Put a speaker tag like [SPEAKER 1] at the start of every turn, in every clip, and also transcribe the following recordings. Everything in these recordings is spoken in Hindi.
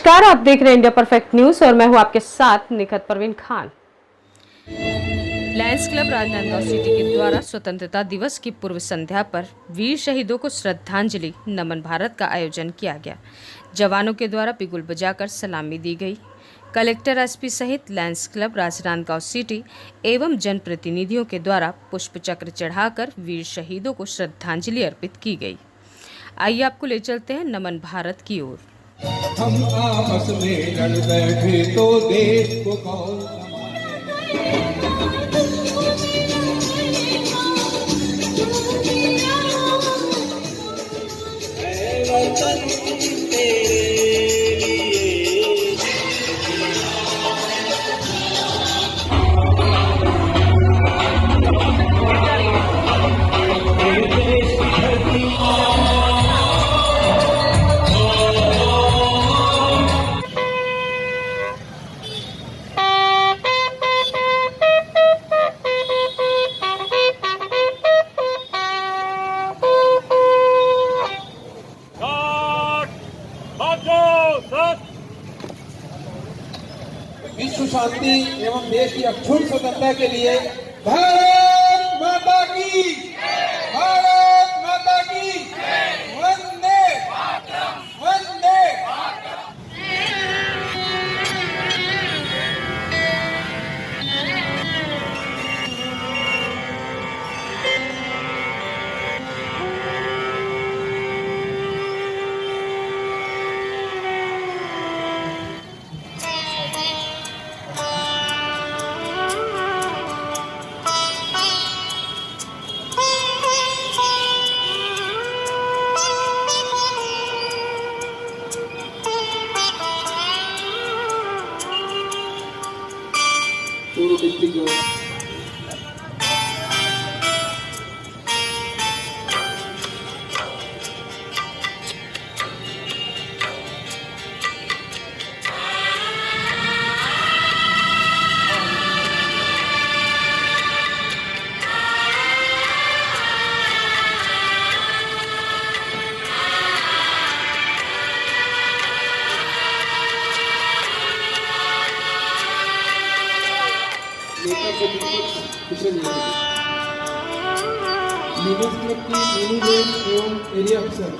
[SPEAKER 1] नमस्कार, आप देख रहे हैं इंडिया परफेक्ट न्यूज और मैं हूं आपके साथ Nikhat Parveen Khan. Lions club Rajnandgaon city के द्वारा स्वतंत्रता दिवस की पूर्व संध्या पर वीर शहीदों को श्रद्धांजलि नमन भारत का आयोजन किया गया। जवानों के द्वारा बिगुल बजाकर सलामी दी गई। कलेक्टर एसपी सहित लायंस क्लब राजनांदगांव सिटी एवं जनप्रतिनिधियों के द्वारा पुष्प चक्र चढ़ाकर वीर शहीदों को श्रद्धांजलि अर्पित की गई। आइए आपको ले चलते हैं नमन भारत की ओर।
[SPEAKER 2] हम आपस में लड़ बैठे तो देश को कौन विश्व शांति एवं देश की अक्षुण्ण स्वतंत्रता के लिए भारत माता की, भारत माता की, वंदे वंदे। एरिया अफसर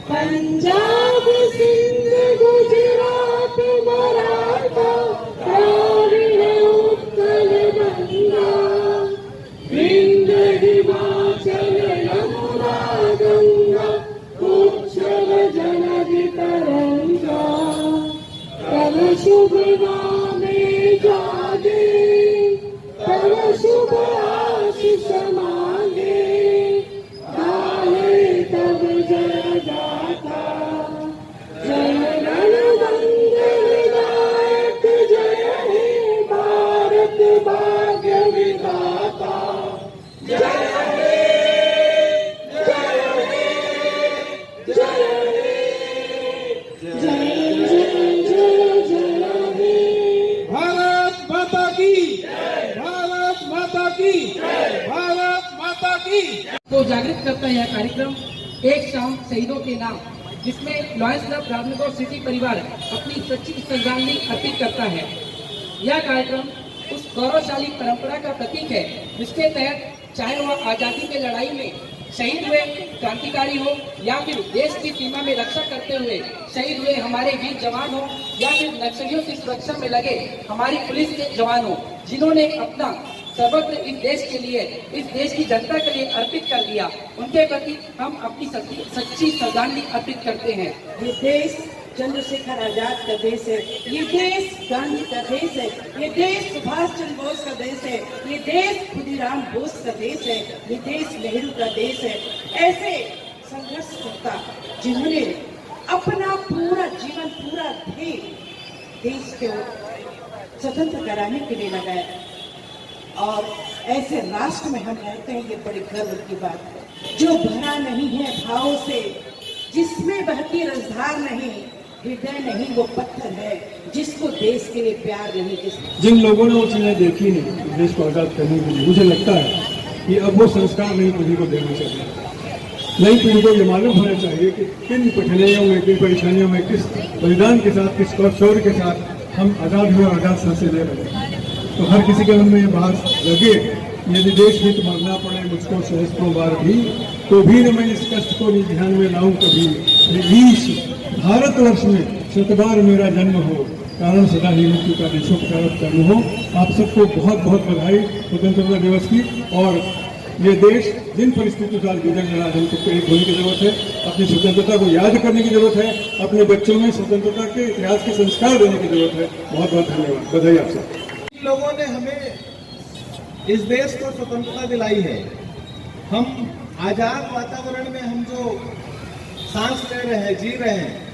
[SPEAKER 3] पंजाब सिंध गुजरात मराठा द्राविड़ उत्कल गंगा विंध्य हिमाचल यमुना गंगा उच्छल जलधि तरंगा तव शुभ नामे जागे तव शुभ आशीष मांगे गाहे तब जय गाथा जय रणदंगदायक जय हे भारत भाग्य विधाता जय हे जय हे जय हे जय जय जय जय हे।
[SPEAKER 2] भारत माता की, भारत माता की, भारत माता की।
[SPEAKER 4] को जागृत करता है यह कार्यक्रम एक शाम शहीदों के नाम, जिसमें लायंस क्लब राजनांदगांव सिटी परिवार अपनी सच्ची श्रद्धांजलि अर्पित करता है। यह कार्यक्रम उस गौरवशाली परंपरा का प्रतीक है जिसके तहत चाहे वह आजादी की लड़ाई में शहीद हुए क्रांतिकारी हो या फिर देश की सीमा में रक्षा करते हुए शहीद हुए हमारे वीर जवान हो या फिर नक्सलियों की सुरक्षा में लगे हमारी पुलिस के जवान हो, जिन्होंने अपना सर्वत्र इस देश के लिए, इस देश की जनता के लिए अर्पित कर दिया, उनके प्रति हम अपनी सच्ची श्रद्धांजलि अर्पित करते हैं।
[SPEAKER 3] ये देश चंद्रशेखर आजाद का देश है, ये देश गांधी का देश है, ये देश सुभाष चंद्र बोस का देश है, ये देश खुदीराम बोस का देश है, ये देश नेहरू का देश है। ऐसे संघर्षकर्ता जिन्होंने अपना पूरा जीवन, पूरा देश को स्वतंत्र कराने के लिए लगाया और ऐसे राष्ट्र में हम रहते हैं, ये बड़े गर्व की बात है। जो भरा नहीं है भावों से, जिसमें बहती रसधार नहीं, हृदय नहीं वो पत्थर है, जिसको देश के लिए प्यार नहीं।
[SPEAKER 5] जिन लोगों ने वो चीजें देखी नहीं देश को आजाद करने के लिए, मुझे लगता है कि अब वो संस्कार नई पीढ़ी को देना चाहिए। नई पीढ़ी को ये मालूम होना चाहिए कि किन कठिनाइयों में, किन परेशानियों में, किस बलिदान के साथ, किस शौर्य के साथ हम आजाद हुए, आजाद सांसें ले रहे हैं। तो हर किसी के मन में ये बात लगे, यदि देश हित मरना पड़े मुझको सहस्त्रों बार भी, तो भी न मैं इस कष्ट को निज ध्यान में लाऊं कभी। ईश भारतवर्ष में शतबार मेरा जन्म हो, कारण सदा ही मृत्यु का देशोपचारक कर्म हो। आप सबको बहुत बहुत बधाई स्वतंत्रता दिवस की। और ये देश जिन परिस्थितियों से गुजर रहा है, हमको एक होने की जरूरत है, अपनी स्वतंत्रता को याद करने की जरूरत है, अपने बच्चों में स्वतंत्रता के इतिहास के संस्कार देने की जरूरत है। बहुत बहुत धन्यवाद, बधाई आप सब।
[SPEAKER 2] लोगों ने हमें इस देश को स्वतंत्रता दिलाई है। हम आजाद वातावरण में हम जो सांस ले रहे हैं, जी रहे हैं,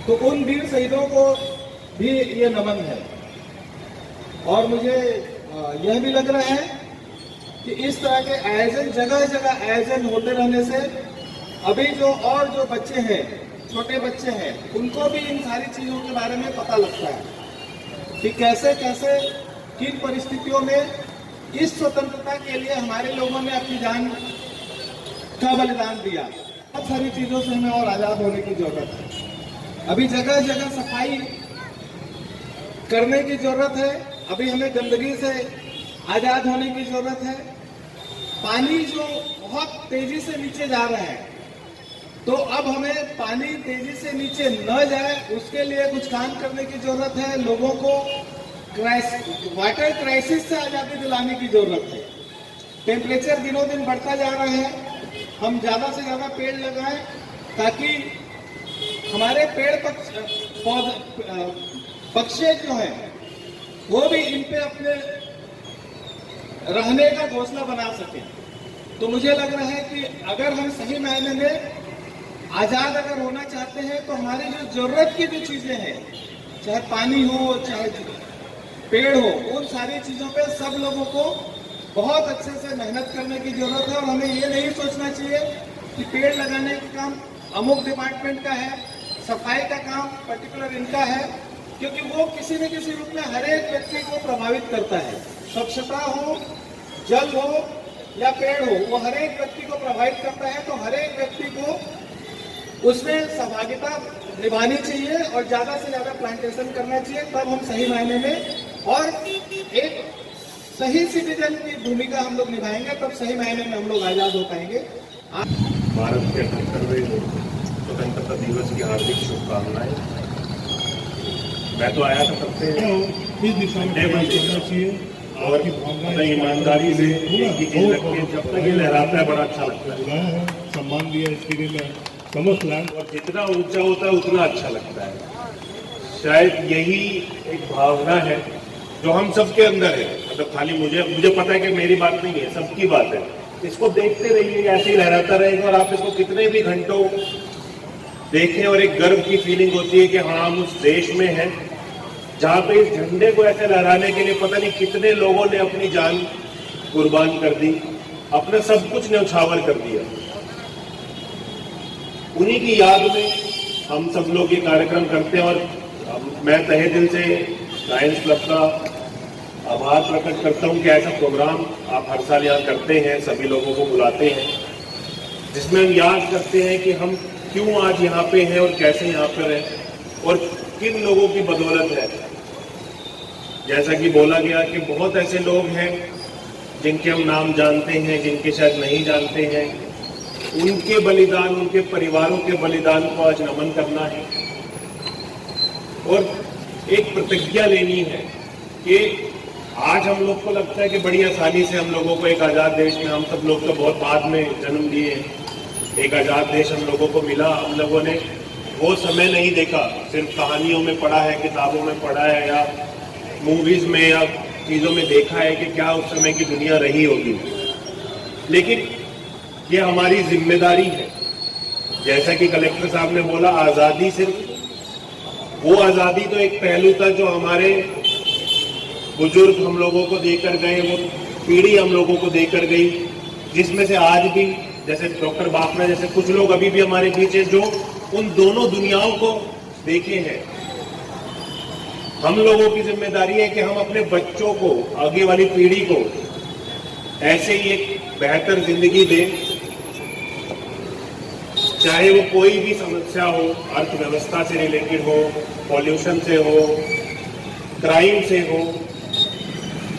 [SPEAKER 2] तो उन वीर शहीदों को भी ये नमन है। और मुझे यह भी लग रहा है कि इस तरह के आयोजन, जगह जगह आयोजन होते रहने से अभी जो बच्चे हैं, छोटे बच्चे हैं, उनको भी इन सारी चीजों के बारे में पता लगता है कि कैसे कैसे किन परिस्थितियों में इस स्वतंत्रता के लिए हमारे लोगों ने अपनी जान का बलिदान दिया। बहुत सारी चीजों से हमें और आजाद होने की जरूरत है। अभी जगह जगह सफाई करने की जरूरत है। अभी हमें गंदगी से आजाद होने की जरूरत है। पानी जो बहुत तेजी से नीचे जा रहा है, तो अब हमें पानी तेजी से नीचे न जाए, उसके लिए कुछ काम करने की जरूरत है। लोगों को वाटर क्राइसिस से आजादी दिलाने की जरूरत है। टेम्परेचर दिनों दिन बढ़ता जा रहा है। हम ज्यादा से ज्यादा पेड़ लगाएं ताकि हमारे पेड़ पक्षी जो हैं वो भी इन पे अपने रहने का घोंसला बना सके। तो मुझे लग रहा है कि अगर हम सही मायने में आजाद अगर होना चाहते हैं, तो हमारी जो जरूरत की जो चीजें हैं, चाहे पानी हो, चाहे पेड़ हो, उन सारी चीजों पे सब लोगों को बहुत अच्छे से मेहनत करने की जरूरत है। और हमें ये नहीं सोचना चाहिए कि पेड़ लगाने का काम अमुक डिपार्टमेंट का है, सफाई का काम पर्टिकुलर इनका है, क्योंकि वो किसी न किसी रूप में हर एक व्यक्ति को प्रभावित करता है। स्वच्छता हो, जल हो या पेड़ हो, वो हर एक व्यक्ति को प्रभावित करता है। तो हर एक व्यक्ति को उसमें सहभागिता निभानी चाहिए और ज्यादा से ज्यादा प्लांटेशन करना चाहिए। तब हम सही मायने में और एक सही सिटीजन की भूमिका हम लोग निभाएंगे, तब सही मायने में हम लोग आजाद हो पाएंगे।
[SPEAKER 6] भारत के 78वें स्वतंत्रता दिवस की हार्दिक शुभकामनाएं। मैं तो आया था तब से
[SPEAKER 5] इस दिशा में करना चाहिए
[SPEAKER 6] और ईमानदारी से एक ही चीज रख के जब तक ये लहराता है बड़ा अच्छा लगता है।
[SPEAKER 5] बुलाया है, सम्मान दिया, इसके लिए मैं समझ रहा हूं।
[SPEAKER 6] और जितना ऊंचा होता है उतना अच्छा लगता है। शायद यही एक भावना है जो हम सबके अंदर है। मतलब खाली मुझे पता है कि मेरी बात नहीं है, सबकी बात है। इसको देखते रहिए, ऐसे ही लहराता रहेगा और आप इसको कितने भी घंटों देखें और एक गर्व की फीलिंग होती है कि हाँ हम उस देश में हैं जहाँ पे इस झंडे को ऐसे लहराने के लिए पता नहीं कितने लोगों ने अपनी जान कुर्बान कर दी, अपना सब कुछ न्यौछावर कर दिया। उन्हीं की याद में हम सब लोग ये कार्यक्रम करते हैं और मैं तहे दिल से लायंस क्लब का आभार प्रकट करता हूं कि ऐसा प्रोग्राम आप हर साल यहाँ करते हैं, सभी लोगों को बुलाते हैं, जिसमें हम याद करते हैं कि हम क्यों आज यहाँ पे हैं और कैसे यहाँ पर हैं और किन लोगों की बदौलत है। जैसा कि बोला गया कि बहुत ऐसे लोग हैं जिनके हम नाम जानते हैं, जिनके शायद नहीं जानते हैं, उनके बलिदान, उनके परिवारों के बलिदान को आज नमन करना है और एक प्रतिज्ञा लेनी है कि आज हम लोग को लगता है कि बड़ी आसानी से हम लोगों को एक आज़ाद देश में, हम सब लोग तो बहुत बाद में जन्म लिए हैं, एक आज़ाद देश हम लोगों को मिला। हम लोगों ने वो समय नहीं देखा, सिर्फ कहानियों में पढ़ा है, किताबों में पढ़ा है या मूवीज में या चीज़ों में देखा है कि क्या उस समय की दुनिया रही होगी। लेकिन ये हमारी जिम्मेदारी है। जैसा कि कलेक्टर साहब ने बोला, आज़ादी सिर्फ वो आज़ादी तो एक पहलू था जो हमारे बुजुर्ग हम लोगों को देकर गए, वो पीढ़ी हम लोगों को देकर गई, जिसमें से आज भी जैसे डॉक्टर बाफना जैसे कुछ लोग अभी भी हमारे बीच हैं जो उन दोनों दुनियाओं को देखे हैं। हम लोगों की जिम्मेदारी है कि हम अपने बच्चों को, आगे वाली पीढ़ी को ऐसे ही एक बेहतर जिंदगी दें, चाहे वो कोई भी समस्या हो, अर्थव्यवस्था से रिलेटेड हो, पॉल्यूशन से हो, क्राइम से हो,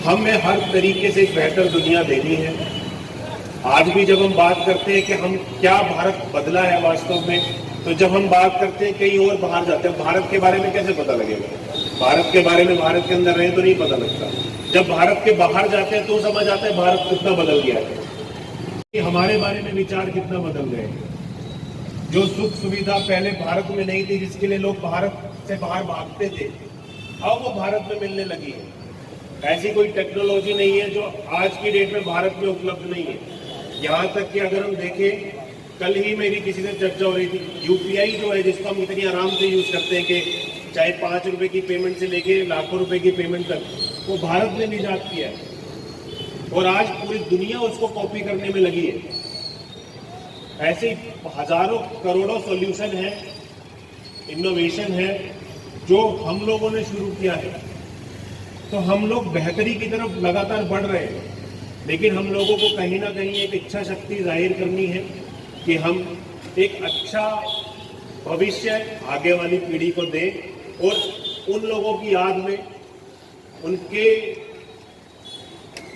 [SPEAKER 6] हमें हर तरीके से एक बेहतर दुनिया देनी है। आज भी जब हम बात करते हैं कि हम क्या भारत बदला है वास्तव में, तो जब हम बात करते हैं कहीं और बाहर जाते हैं, भारत के बारे में कैसे पता लगेगा? भारत के बारे में भारत के अंदर रहे तो नहीं पता लगता। जब भारत के बाहर जाते हैं तो समझ आता है भारत कितना बदल गया है, कि हमारे बारे में विचार कितना बदल गए। जो सुख सुविधा पहले भारत में नहीं थी, जिसके लिए लोग भारत से बाहर भागते थे, अब वो भारत में मिलने लगी है। ऐसी कोई टेक्नोलॉजी नहीं है जो आज की डेट में भारत में उपलब्ध नहीं है। यहाँ तक कि अगर हम देखें, कल ही मेरी किसी से चर्चा हो रही थी, यूपीआई जो है जिसको हम इतनी आराम से यूज करते हैं कि चाहे 5 रुपए की पेमेंट से लेके लाखों रुपए की पेमेंट तक, वो भारत ने निजात किया है और आज पूरी दुनिया उसको कॉपी करने में लगी है। ऐसे हजारों करोड़ों सॉल्यूशन है, इनोवेशन है जो हम लोगों ने शुरू किया है। तो हम लोग बेहतरी की तरफ लगातार बढ़ रहे हैं, लेकिन हम लोगों को कहीं ना कहीं एक इच्छा शक्ति जाहिर करनी है कि हम एक अच्छा भविष्य आगे वाली पीढ़ी को दें और उन लोगों की याद में उनके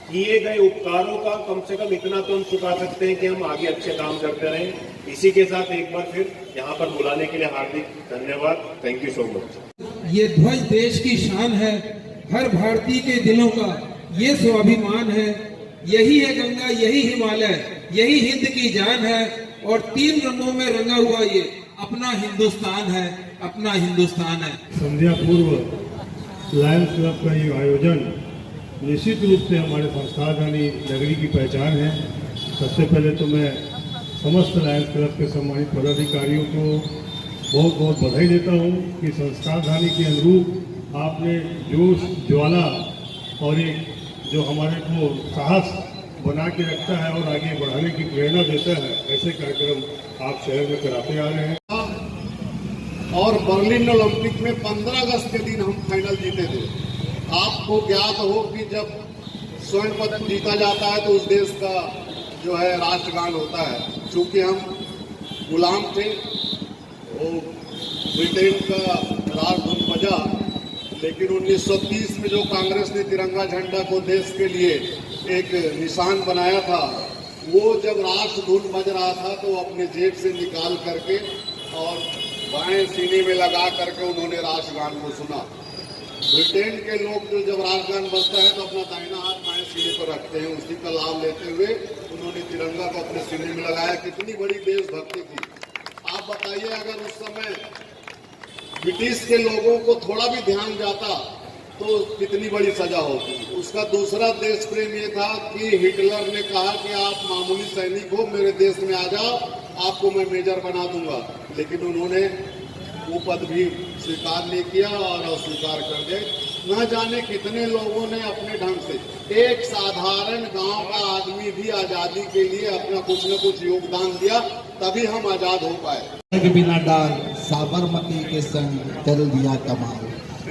[SPEAKER 6] किए गए उपकारों का कम से कम इतना तो हम चुका सकते हैं कि हम आगे अच्छे काम करते रहें। इसी के साथ एक बार फिर यहाँ पर बुलाने के लिए हार्दिक धन्यवाद। Thank you so much.
[SPEAKER 2] ये ध्वज देश की शान है, हर भारतीय के दिलों का ये स्वाभिमान है। यही है गंगा, यही हिमालय, यही हिंद की जान है और 3 रंगों में रंगा हुआ ये अपना हिंदुस्तान है, अपना हिंदुस्तान है।
[SPEAKER 5] संध्या पूर्व लायंस क्लब का ये आयोजन निश्चित रूप से हमारे संस्कारधानी नगरी की पहचान है। सबसे पहले तो मैं समस्त लायंस क्लब के सम्मानित पदाधिकारियों को बहुत बहुत बधाई देता हूँ कि संस्कारधानी के अनुरूप आपने जोश, ज्वाला और एक जो हमारे को साहस बना के रखता है और आगे बढ़ाने की प्रेरणा देता है, ऐसे कार्यक्रम आप शहर में कराते आ रहे हैं।
[SPEAKER 7] और बर्लिन ओलंपिक में 15 अगस्त के दिन हम फाइनल जीते थे। आपको ज्ञात हो कि जब स्वर्ण पदक जीता जाता है तो उस देश का जो है राष्ट्रगान होता है। चूंकि हम गुलाम थे, वो ब्रिटेन का राष्ट्रध्वज बजा, लेकिन 1930 में जो कांग्रेस ने तिरंगा झंडा को देश के लिए एक निशान बनाया था, वो जब राष्ट्रधुन बज रहा था तो अपने जेब से निकाल करके और बाएं सीने में लगा करके उन्होंने राष्ट्रगान को सुना। ब्रिटेन के लोग जो जब राष्ट्रगान बजता है तो अपना दाहिना हाथ बाएं सीने पर रखते हैं, उसी का लाभ लेते हुए उन्होंने तिरंगा को अपने सीने में लगाया। कितनी बड़ी देशभक्ति थी। आप बताइए, अगर उस समय ब्रिटिश के लोगों को थोड़ा भी ध्यान जाता तो कितनी बड़ी सजा होती। उसका दूसरा देश प्रेम ये था कि हिटलर ने कहा कि आप मामूली सैनिक हो, मेरे देश में आ जाओ, आपको मैं मेजर बना दूंगा, लेकिन उन्होंने वो पद भी स्वीकार नहीं किया और अस्वीकार कर दिए। न जाने कितने लोगों ने अपने ढंग से, एक साधारण गांव का आदमी भी आजादी के लिए अपना कुछ न कुछ योगदान दिया, तभी हम आजाद हो पाए।
[SPEAKER 8] के बिना डाल साबरमती के संग चल दिया कमाल,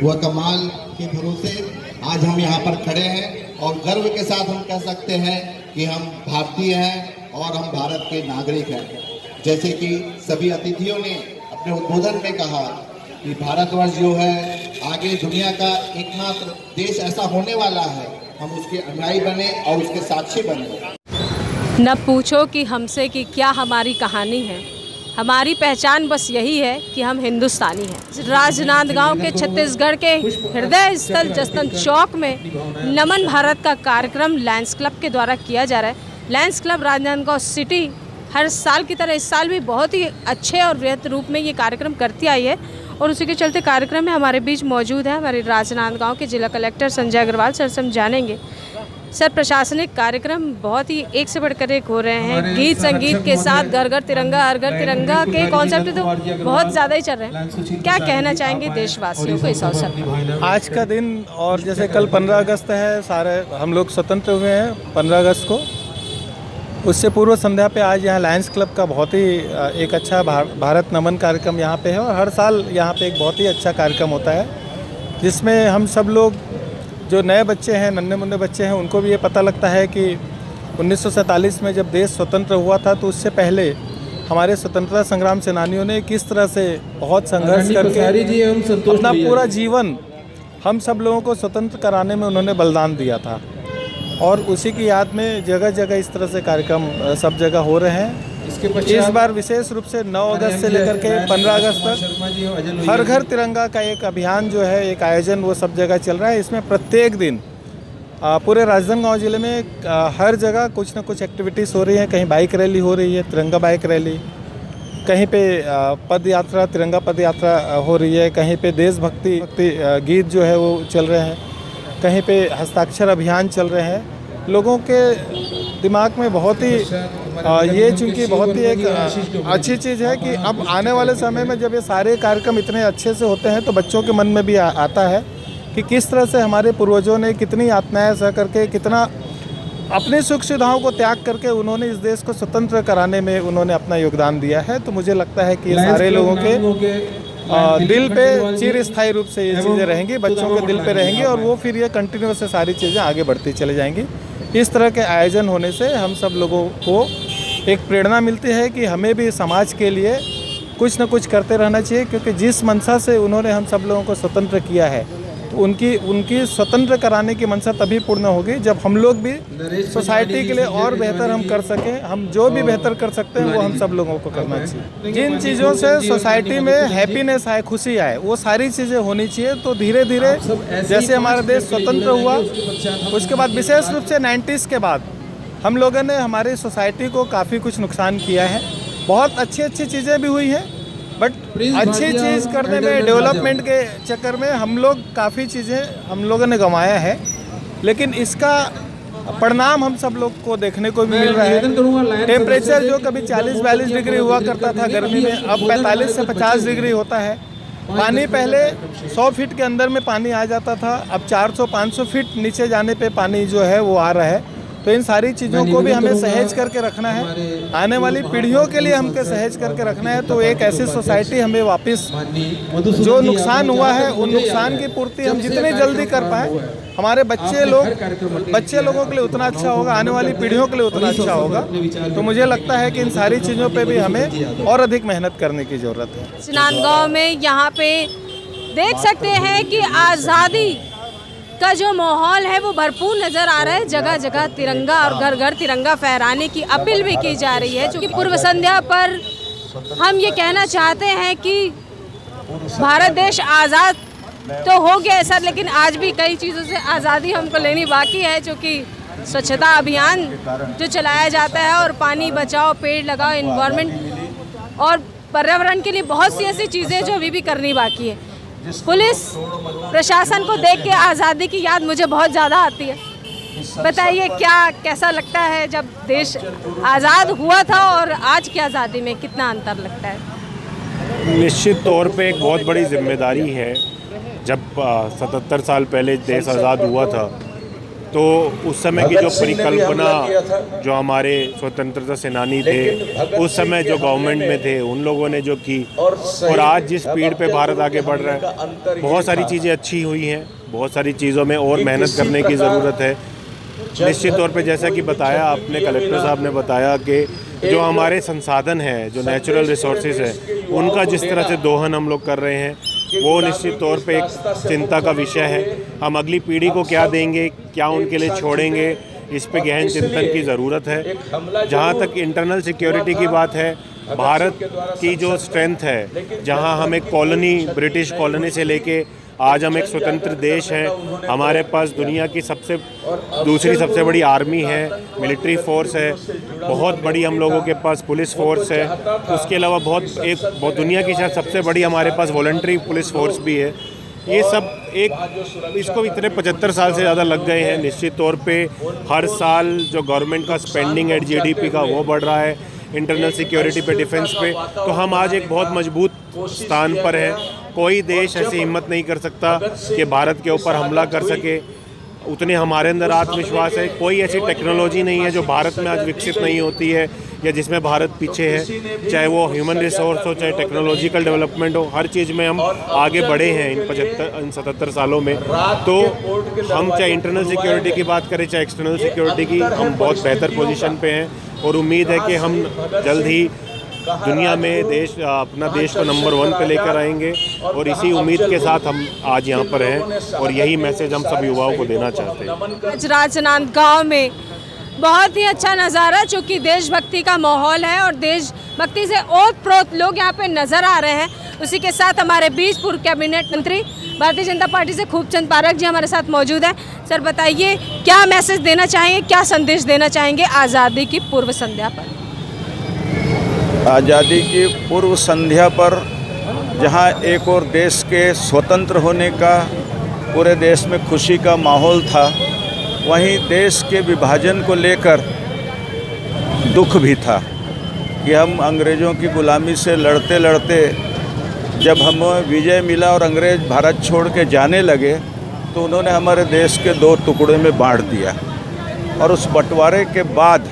[SPEAKER 8] वह कमाल के भरोसे आज हम यहाँ पर खड़े हैं और गर्व के साथ हम कह सकते हैं कि हम भारतीय हैं और हम भारत के नागरिक हैं। जैसे कि सभी अतिथियों ने अपने उद्बोधन में कहा कि भारतवर्ष जो है आगे दुनिया का एकमात्र देश ऐसा होने वाला है, हम उसके अनुयायी बने और उसके साक्षी बने।
[SPEAKER 1] न पूछो कि हमसे कि क्या हमारी कहानी है, हमारी पहचान बस यही है कि हम हिंदुस्तानी हैं। राजनांदगांव के छत्तीसगढ़ के हृदय स्थल जस्तन चौक में नमन भारत का कार्यक्रम लायंस क्लब के द्वारा किया जा रहा है। लायंस क्लब राजनांदगांव सिटी हर साल की तरह इस साल भी बहुत ही अच्छे और वृहद रूप में ये कार्यक्रम करती आई है और उसी के चलते कार्यक्रम में हमारे बीच मौजूद है हमारे राजनांदगांव के जिला कलेक्टर संजय अग्रवाल सर से हम जानेंगे। सर, प्रशासनिक कार्यक्रम बहुत ही एक से बढ़कर एक हो रहे हैं, गीत संगीत के साथ घर घर तिरंगा हर घर तिरंगा के कॉन्सेप्ट तो बहुत ज़्यादा ही चल रहे हैं। क्या कहना चाहेंगे देशवासियों को इस अवसर पर?
[SPEAKER 9] आज का दिन और जैसे कल 15 अगस्त है, सारे हम लोग स्वतंत्र हुए हैं 15 अगस्त को, उससे पूर्व संध्या पे आज यहाँ लायंस क्लब का बहुत ही एक अच्छा भारत नमन कार्यक्रम यहाँ पे है और हर साल यहाँ पे एक बहुत ही अच्छा कार्यक्रम होता है जिसमें हम सब लोग जो नए बच्चे हैं, नन्हे मुन्ने बच्चे हैं, उनको भी ये पता लगता है कि 1947 में जब देश स्वतंत्र हुआ था तो उससे पहले हमारे स्वतंत्रता संग्राम सेनानियों ने किस तरह से बहुत संघर्ष करके अपना पूरा जीवन हम सब लोगों को स्वतंत्र कराने में उन्होंने बलिदान दिया था। और उसी की याद में जगह जगह इस तरह से कार्यक्रम सब जगह हो रहे हैं। इस बार विशेष रूप से 9 अगस्त से लेकर के 15 अगस्त तक हर घर तिरंगा का एक अभियान जो है, एक आयोजन वो सब जगह चल रहा है। इसमें प्रत्येक दिन पूरे राजनांदगांव जिले में हर जगह कुछ न कुछ एक्टिविटीज़ हो रही हैं। कहीं बाइक रैली हो रही है, तिरंगा बाइक रैली, कहीं पे पद यात्रा, तिरंगा पद यात्रा हो रही है, कहीं पे देशभक्ति गीत जो है वो चल रहे हैं, कहीं पे हस्ताक्षर अभियान चल रहे हैं। लोगों के दिमाग में बहुत ही ये चूँकि बहुत ही एक अच्छी चीज़ है कि अब आने वाले समय में जब ये सारे कार्यक्रम इतने अच्छे से होते हैं तो बच्चों के मन में भी आता है कि किस तरह से हमारे पूर्वजों ने कितनी यातनाएं सह करके, कितना अपनी सुख सुविधाओं को त्याग करके उन्होंने इस देश को स्वतंत्र कराने में उन्होंने अपना योगदान दिया है। तो मुझे लगता है कि ये सारे लोगों के दिल पे चिर स्थायी रूप से ये चीज़ें रहेंगी, बच्चों के दिल पे रहेंगी और वो फिर ये कंटिन्यूस से सारी चीज़ें आगे बढ़ती चली जाएंगी। इस तरह के आयोजन होने से हम सब लोगों को एक प्रेरणा मिलती है कि हमें भी समाज के लिए कुछ न कुछ करते रहना चाहिए, क्योंकि जिस मंशा से उन्होंने हम सब लोगों को स्वतंत्र किया है तो उनकी स्वतंत्र कराने की मंशा तभी पूर्ण होगी जब हम लोग भी सोसाइटी के लिए और बेहतर हम कर सकें। हम जो भी बेहतर कर सकते हैं वो हम सब लोगों को करना चाहिए। जिन चीज़ों से सोसाइटी में हैप्पीनेस आए, खुशी आए, वो सारी चीज़ें होनी चाहिए। तो धीरे धीरे जैसे हमारा देश स्वतंत्र हुआ, उसके बाद विशेष रूप से 90s के बाद हम लोगों ने हमारी सोसाइटी को काफ़ी कुछ नुकसान किया है। बहुत अच्छी अच्छी चीज़ें भी हुई हैं, बट अच्छी चीज़ करने में, डेवलपमेंट के चक्कर में हम लोग काफ़ी चीज़ें हम लोगों ने गंवाया है, लेकिन इसका परिणाम हम सब लोग को देखने को भी मिल रहा है। टेम्परेचर जो कभी 40-42 डिग्री हुआ करता था गर्मी में, अब 45 से 50 डिग्री होता है। पानी पहले 100 फीट के अंदर में पानी आ जाता था, अब 400-500 फीट नीचे जाने पे पानी जो है वो आ रहा है। तो इन सारी चीज़ों को भी हमें सहेज करके रखना है, आने वाली पीढ़ियों के लिए हमको सहेज करके रखना है। तो एक ऐसी सोसाइटी हमें वापस जो नुकसान हुआ है उन नुकसान की पूर्ति हम जितनी जल्दी कर पाए, हमारे बच्चे लोगों के लिए उतना अच्छा होगा, आने वाली पीढ़ियों के लिए उतना अच्छा होगा। तो मुझे लगता है कि इन सारी चीज़ों पे भी हमें और अधिक मेहनत करने की ज़रूरत है।
[SPEAKER 1] राजनांदगांव में यहाँ पे देख सकते हैं कि आज़ादी का जो माहौल है वो भरपूर नज़र आ रहा है। जगह जगह तिरंगा और घर घर तिरंगा फहराने की अपील भी की जा रही है। क्योंकि पूर्व संध्या पर हम ये कहना चाहते हैं कि भारत देश आज़ाद तो हो गया सर, लेकिन आज भी कई चीज़ों से आज़ादी हमको लेनी बाकी है। क्योंकि स्वच्छता अभियान जो चलाया जाता है और पानी बचाओ, पेड़ लगाओ, एनवायरनमेंट और पर्यावरण के लिए बहुत सी ऐसी चीज़ें जो अभी भी करनी बाकी है। पुलिस प्रशासन को देख के आज़ादी की याद मुझे बहुत ज़्यादा आती है। बताइए कैसा लगता है जब देश आज़ाद हुआ था और आज की आज़ादी में कितना अंतर लगता है?
[SPEAKER 6] निश्चित तौर पे एक बहुत बड़ी जिम्मेदारी है। जब 77 साल पहले देश आज़ाद हुआ था तो उस समय की जो परिकल्पना जो हमारे स्वतंत्रता सेनानी थे उस समय जो गवर्नमेंट में थे उन लोगों ने जो की, और आज जिस स्पीड पे भारत आगे बढ़ रहा है, बहुत सारी चीज़ें अच्छी हुई हैं, बहुत सारी चीज़ों में और मेहनत करने की ज़रूरत है। निश्चित तौर पे जैसा कि बताया आपने, कलेक्टर साहब ने बताया कि जो हमारे संसाधन हैं, जो नेचुरल रिसोर्सेज हैं, उनका जिस तरह से दोहन हम लोग कर रहे हैं वो निश्चित तौर पे एक चिंता का विषय है। हम अगली पीढ़ी को क्या देंगे, क्या उनके लिए छोड़ेंगे, इस पे गहन चिंतन की ज़रूरत है। जहाँ तक इंटरनल सिक्योरिटी की बात है, भारत की जो स्ट्रेंथ है, जहाँ हम एक कॉलोनी, ब्रिटिश कॉलोनी से लेके आज हम एक स्वतंत्र देश हैं, हमारे पास दुनिया की दूसरी सबसे बड़ी आर्मी है, मिलिट्री फोर्स है, बहुत बड़ी हम लोगों के पास पुलिस फोर्स है, उसके अलावा बहुत दुनिया की शायद सबसे बड़ी हमारे पास वॉलंटरी पुलिस फोर्स भी है। ये सब इसको इतने 75 साल से ज़्यादा लग गए हैं। निश्चित तौर पे हर साल जो गवर्नमेंट का स्पेंडिंग है GDP का वो बढ़ रहा है, इंटरनल सिक्योरिटी पे, डिफेंस पे, तो हम आज एक बहुत मजबूत स्थान पर हैं। कोई देश ऐसी हिम्मत नहीं कर सकता कि भारत के ऊपर हमला कर सके। उतने हमारे अंदर आत्मविश्वास है। कोई ऐसी टेक्नोलॉजी नहीं है जो भारत में आज विकसित नहीं होती है या जिसमें भारत पीछे है, चाहे वो ह्यूमन रिसोर्स हो, चाहे टेक्नोलॉजिकल डेवलपमेंट हो, हर चीज़ में हम आगे बढ़े हैं इन 77 सालों में। तो हम चाहे इंटरनल सिक्योरिटी की बात करें चाहे एक्सटर्नल सिक्योरिटी की, हम बहुत बेहतर पोजीशन पे हैं और उम्मीद है कि हम जल्द ही दुनिया में अपना देश को नंबर 1 पे लेकर आएंगे और इसी उम्मीद के साथ हम आज यहाँ पर हैं और यही मैसेज हम सब युवाओं को देना चाहते हैं।
[SPEAKER 1] आज राजनांदगांव में बहुत ही अच्छा नज़ारा, चूँकि देशभक्ति का माहौल है और देशभक्ति से ओत-प्रोत लोग यहाँ पे नज़र आ रहे हैं। उसी के साथ हमारे बीच पूर्व कैबिनेट मंत्री भारतीय जनता पार्टी से खूबचंद पारक जी हमारे साथ मौजूद हैं। सर बताइए, क्या मैसेज देना चाहेंगे, क्या संदेश देना चाहेंगे आज़ादी की पूर्व संध्या पर?
[SPEAKER 10] आज़ादी की पूर्व संध्या पर जहां एक और देश के स्वतंत्र होने का पूरे देश में खुशी का माहौल था, वहीं देश के विभाजन को लेकर दुख भी था कि हम अंग्रेज़ों की गुलामी से लड़ते लड़ते जब हमें विजय मिला और अंग्रेज़ भारत छोड़ के जाने लगे तो उन्होंने हमारे देश के 2 टुकड़े में बांट दिया। और उस बंटवारे के बाद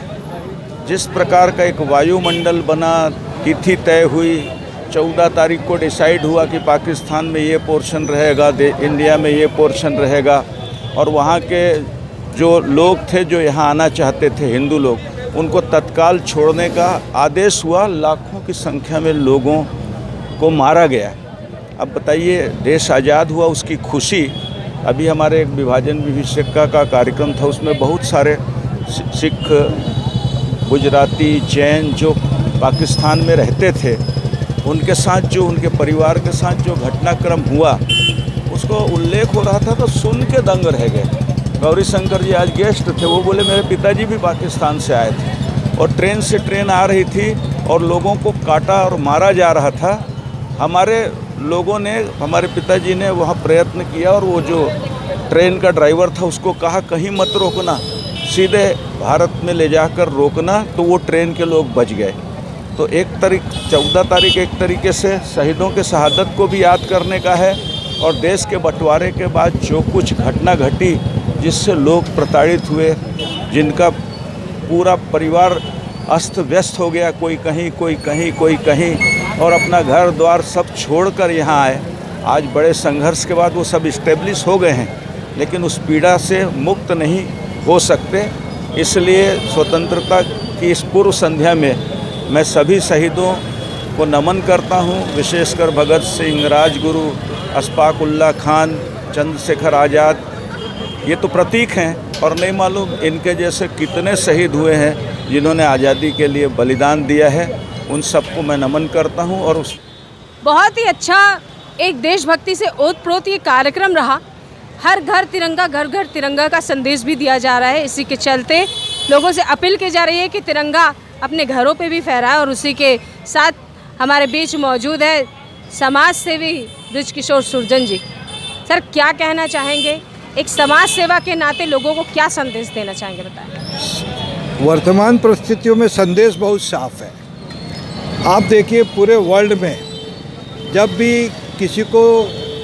[SPEAKER 10] जिस प्रकार का एक वायुमंडल बना, तिथि तय हुई, 14 तारीख को डिसाइड हुआ कि पाकिस्तान में ये पोर्शन रहेगा, इंडिया में ये पोर्शन रहेगा, और वहाँ के जो लोग थे जो यहाँ आना चाहते थे, हिंदू लोग, उनको तत्काल छोड़ने का आदेश हुआ। लाखों की संख्या में लोगों को मारा गया। अब बताइए, देश आज़ाद हुआ, उसकी खुशी। अभी हमारे एक विभाजन विभीषिका का कार्यक्रम था, उसमें बहुत सारे सिख, गुजराती, जैन जो पाकिस्तान में रहते थे, उनके साथ जो उनके परिवार के साथ जो घटनाक्रम हुआ उसको उल्लेख हो रहा था तो सुन के दंग रह गए। गौरी शंकर जी आज गेस्ट थे, वो बोले मेरे पिताजी भी पाकिस्तान से आए थे और ट्रेन से ट्रेन आ रही थी और लोगों को काटा और मारा जा रहा था। हमारे लोगों ने, हमारे पिताजी ने वहाँ प्रयत्न किया और वो जो ट्रेन का ड्राइवर था उसको कहा कहीं मत रोकना, सीधे भारत में ले जाकर रोकना, तो वो ट्रेन के लोग बच गए। तो 14 तारीख एक तरीके से शहीदों के शहादत को भी याद करने का है और देश के बंटवारे के बाद जो कुछ घटना घटी जिससे लोग प्रताड़ित हुए, जिनका पूरा परिवार अस्त व्यस्त हो गया, कोई कहीं कोई कहीं कोई कहीं, और अपना घर द्वार सब छोड़कर यहाँ आए। आज बड़े संघर्ष के बाद वो सब इस्टेब्लिश हो गए हैं, लेकिन उस पीड़ा से मुक्त नहीं हो सकते। इसलिए स्वतंत्रता की इस पूर्व संध्या में मैं सभी शहीदों को नमन करता हूँ, विशेषकर भगत सिंह, राजगुरु, अशफाक उल्लाह खान, चंद्रशेखर आज़ाद। ये तो प्रतीक हैं और नहीं मालूम इनके जैसे कितने शहीद हुए हैं जिन्होंने आज़ादी के लिए बलिदान दिया है। उन सबको मैं नमन करता हूँ। और
[SPEAKER 1] बहुत ही अच्छा एक देशभक्ति से ओतप्रोत ये कार्यक्रम रहा। हर घर तिरंगा, घर घर तिरंगा का संदेश भी दिया जा रहा है। इसी के चलते लोगों से अपील की जा रही है कि तिरंगा अपने घरों पे भी फहराए। और उसी के साथ हमारे बीच मौजूद है समाज सेवी बृजकिशोर सुरजन जी। सर, क्या कहना चाहेंगे, एक समाज सेवा के नाते लोगों को क्या संदेश देना चाहेंगे, बताएं।
[SPEAKER 11] वर्तमान परिस्थितियों में संदेश बहुत साफ है। आप देखिए, पूरे वर्ल्ड में जब भी किसी को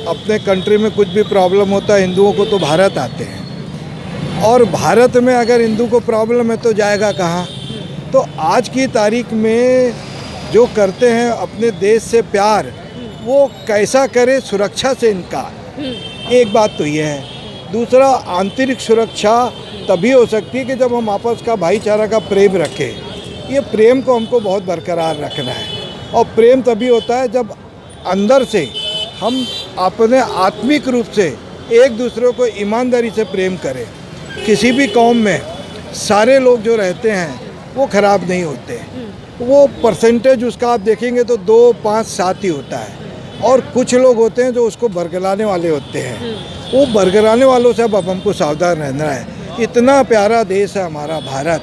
[SPEAKER 11] अपने कंट्री में कुछ भी प्रॉब्लम होता है, हिंदुओं को तो भारत आते हैं, और भारत में अगर हिंदू को प्रॉब्लम है तो जाएगा कहाँ। तो आज की तारीख में जो करते हैं अपने देश से प्यार, वो कैसा करे, सुरक्षा से इनकार। एक बात तो ये है। दूसरा, आंतरिक सुरक्षा तभी हो सकती है कि जब हम आपस का भाईचारा का प्रेम रखें। ये प्रेम को हमको बहुत बरकरार रखना है, और प्रेम तभी होता है जब अंदर से हम अपने आत्मिक रूप से एक दूसरे को ईमानदारी से प्रेम करें। किसी भी कौम में सारे लोग जो रहते हैं वो ख़राब नहीं होते। वो परसेंटेज उसका आप देखेंगे तो 2, 5, 7 ही होता है, और कुछ लोग होते हैं जो उसको बरगलाने वाले होते हैं। वो बरगलाने वालों से अब हमको सावधान रहना है। इतना प्यारा देश है हमारा भारत,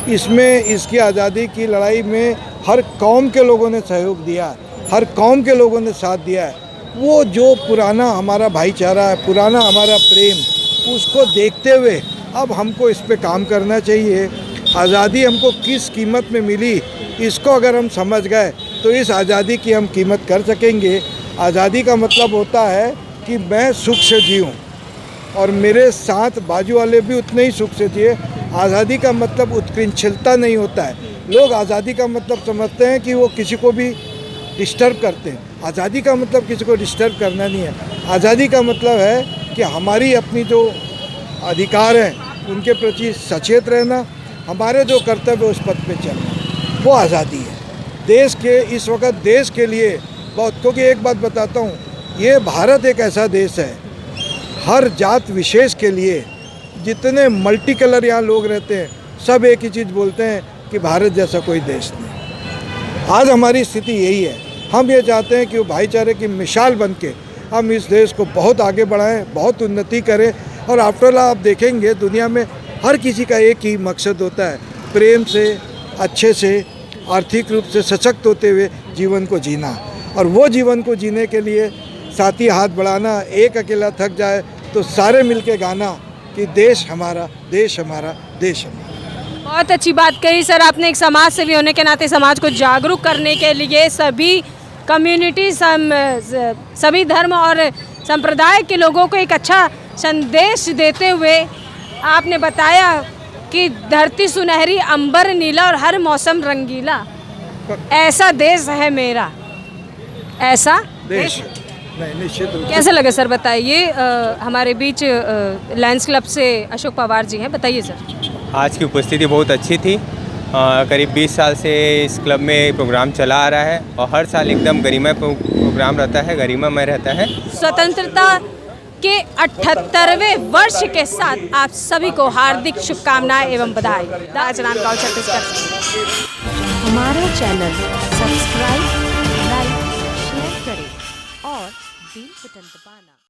[SPEAKER 11] इसमें इसकी आज़ादी की लड़ाई में हर कौम के लोगों ने सहयोग दिया, हर कौम के लोगों ने साथ दिया है। वो जो पुराना हमारा भाईचारा है, पुराना हमारा प्रेम, उसको देखते हुए अब हमको इस पे काम करना चाहिए। आज़ादी हमको किस कीमत में मिली, इसको अगर हम समझ गए तो इस आज़ादी की हम कीमत कर सकेंगे। आज़ादी का मतलब होता है कि मैं सुख से जीऊँ, और मेरे साथ बाजू वाले भी उतने ही सुख से जिए। आज़ादी का मतलब उत्कृष्टता नहीं होता है। लोग आज़ादी का मतलब समझते हैं कि वो किसी को भी डिस्टर्ब करते हैं। आज़ादी का मतलब किसी को डिस्टर्ब करना नहीं है। आज़ादी का मतलब है कि हमारी अपनी जो अधिकार हैं उनके प्रति सचेत रहना, हमारे जो कर्तव्य उस पथ पे चलना, वो आज़ादी है। देश के इस वक्त देश के लिए बहुत, क्योंकि एक बात बताता हूँ, ये भारत एक ऐसा देश है, हर जात विशेष के लिए जितने मल्टी कलर यहाँ लोग रहते हैं सब एक ही चीज़ बोलते हैं कि भारत जैसा कोई देश नहीं। आज हमारी स्थिति यही है। हम ये चाहते हैं कि वो भाईचारे की मिसाल बन के हम इस देश को बहुत आगे बढ़ाएं, बहुत उन्नति करें। और आफ्टर ऑल आप देखेंगे दुनिया में हर किसी का एक ही मकसद होता है, प्रेम से, अच्छे से, आर्थिक रूप से सशक्त होते हुए जीवन को जीना। और वो जीवन को जीने के लिए साथी हाथ बढ़ाना, एक अकेला थक जाए तो सारे मिलके गाना कि देश हमारा, देश हमारा, देश हमारा।
[SPEAKER 1] बहुत अच्छी बात कही सर आपने। एक समाज सेवी होने के नाते समाज को जागरूक करने के लिए सभी कम्युनिटी, सभी धर्म और संप्रदाय के लोगों को एक अच्छा संदेश देते हुए आपने बताया कि धरती सुनहरी, अंबर नीला और हर मौसम रंगीला, ऐसा देश है मेरा, ऐसा
[SPEAKER 11] देश नहीं, निश्चित रूप से।
[SPEAKER 1] कैसे लगे सर बताइए। हमारे बीच लायंस क्लब से अशोक पवार जी हैं, बताइए सर।
[SPEAKER 12] आज की उपस्थिति बहुत अच्छी थी। करीब 20 साल से इस क्लब में प्रोग्राम चला आ रहा है और हर साल एकदम गरिमा प्रोग्राम रहता है, गरिमामय रहता है। स्वतंत्रता
[SPEAKER 1] के 78वें वर्ष के साथ आप सभी को हार्दिक शुभकामनाएं एवं बधाई। राजनांदगांव छत्तीसगढ़।
[SPEAKER 13] हमारा चैनल सब्सक्राइब, लाइक, शेयर करें और बेल बटन दबाना।